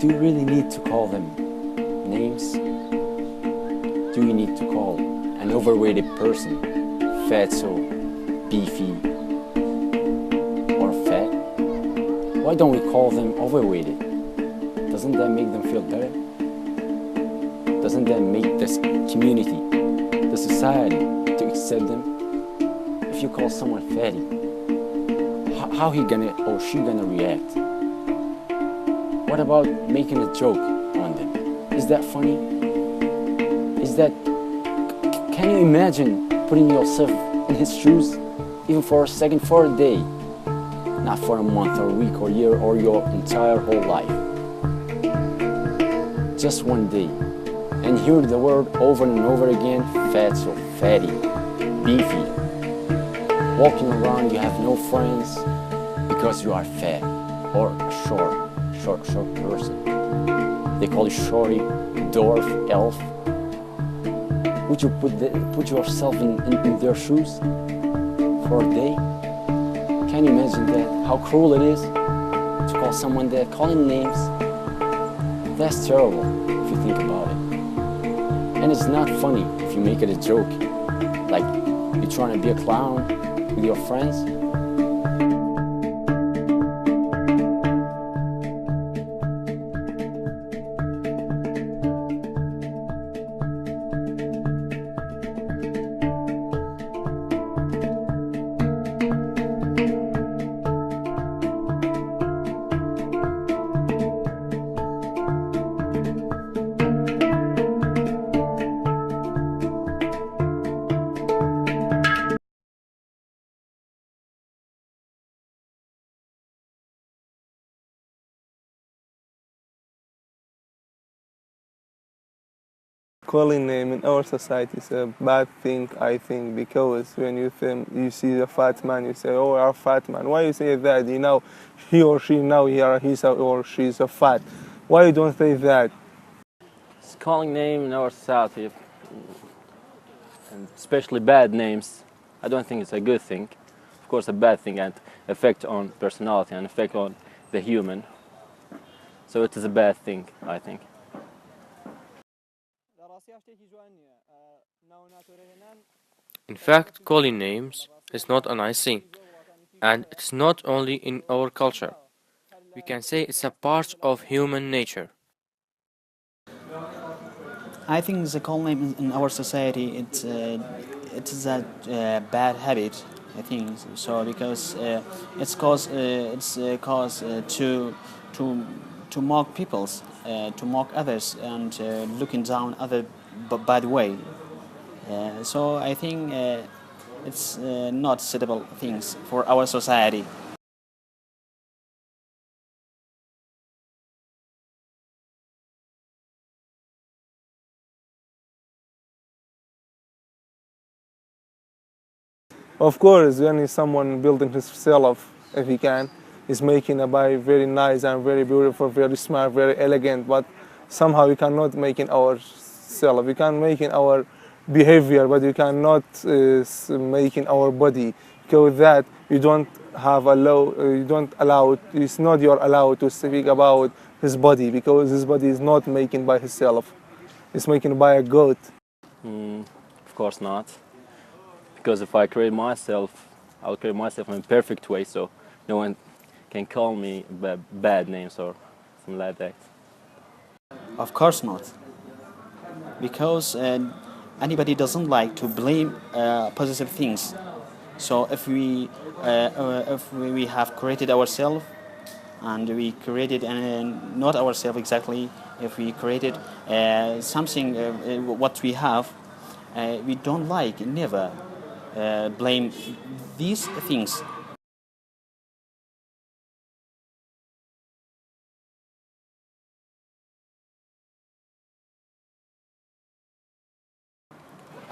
Do you really need to call them names? Do you need to call an overweighted person fatso, beefy, or fat? Why don't we call them overweighted? Doesn't that make them feel better? Doesn't that make this community, the society, to accept them? If you call someone fatty, how he gonna or she gonna react? What about making a joke on them? Is that funny? Can you imagine putting yourself in his shoes, even for a second, for a day, not for a month or a week or year or your entire whole life? Just one day, and hear the word over and over again, fatso, fatty, beefy. Walking around, you have no friends because you are fat or short person. They call you shorty, dwarf, elf. Would you put yourself in their shoes for a day? Can you imagine that? How cruel it is to call someone that, calling names. That's terrible if you think about it. And it's not funny if you make it a joke, like you're trying to be a clown with your friends. Calling name in our society is a bad thing, I think, because when you see the fat man, you say, "Oh, our fat man." Why you say that? You know, he or she now he's or she's a fat. Why you don't say that? It's calling name in our society, and especially bad names, I don't think it's a good thing. Of course, a bad thing and effect on personality and effect on the human. So it is a bad thing, I think. In fact, calling names is not a nice thing, and it's not only in our culture. We can say it's a part of human nature. I think the call name in our society it is a bad habit. I think so because it's cause to mock peoples, to mock others, and looking down other by the way. So I think it's not suitable things for our society. Of course, when someone building himself, if he can, is making a body very nice and very beautiful, very smart, very elegant, but somehow we cannot make in ourselves. We can make in our behavior, but we cannot make in our body, because that you don't have you don't allow, it's not you're allowed to speak about his body, because his body is not making by himself. It's making by a goat. Of course not. Because if I create myself, I'll create myself in a perfect way, so no one can call me bad names or something like that. Of course not, because anybody doesn't like to blame positive things. So if we have created ourselves, and we created not ourselves exactly, if we created something what we have, we don't like never blame these things.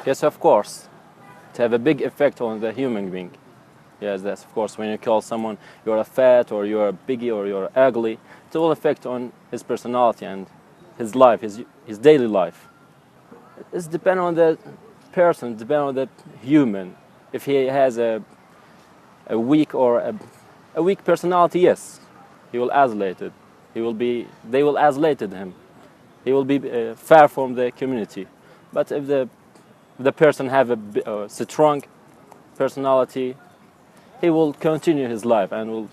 Yes, of course. To have a big effect on the human being. Yes, that's of course. When you call someone you're a fat or you're a biggie or you're ugly, it will affect on his personality and his life, his daily life. It's depend on the person, depend on the human. If he has a weak or a weak personality, yes, he will isolate it. they will isolate him. He will be far from the community. But if the person have a strong personality, he will continue his life and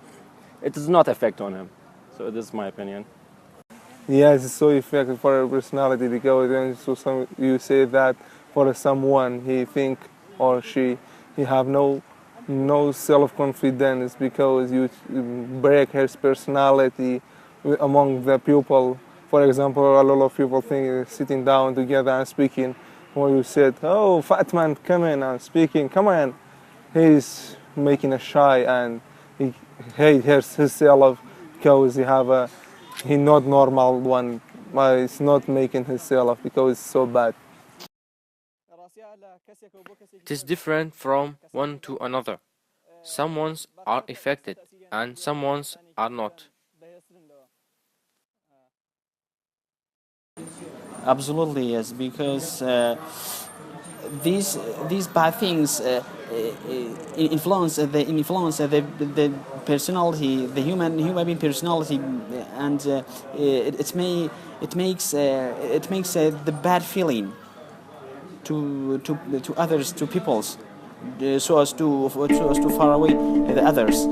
it does not affect on him. So this is my opinion. Yes, it's so effective for a personality because you say that for someone he think or she he have no self-confidence because you break his personality among the people. For example, a lot of people think sitting down together and speaking. When you said, "Oh, fat man, come in and speaking, come on," he's making a shy and he hates himself because he not normal one. He's not making himself because it's so bad. It is different from one to another. Some ones are affected and some ones are not. Absolutely, yes, because these bad things influence the personality, the human being personality, and it makes the bad feeling to others, to peoples, so as to far away the others.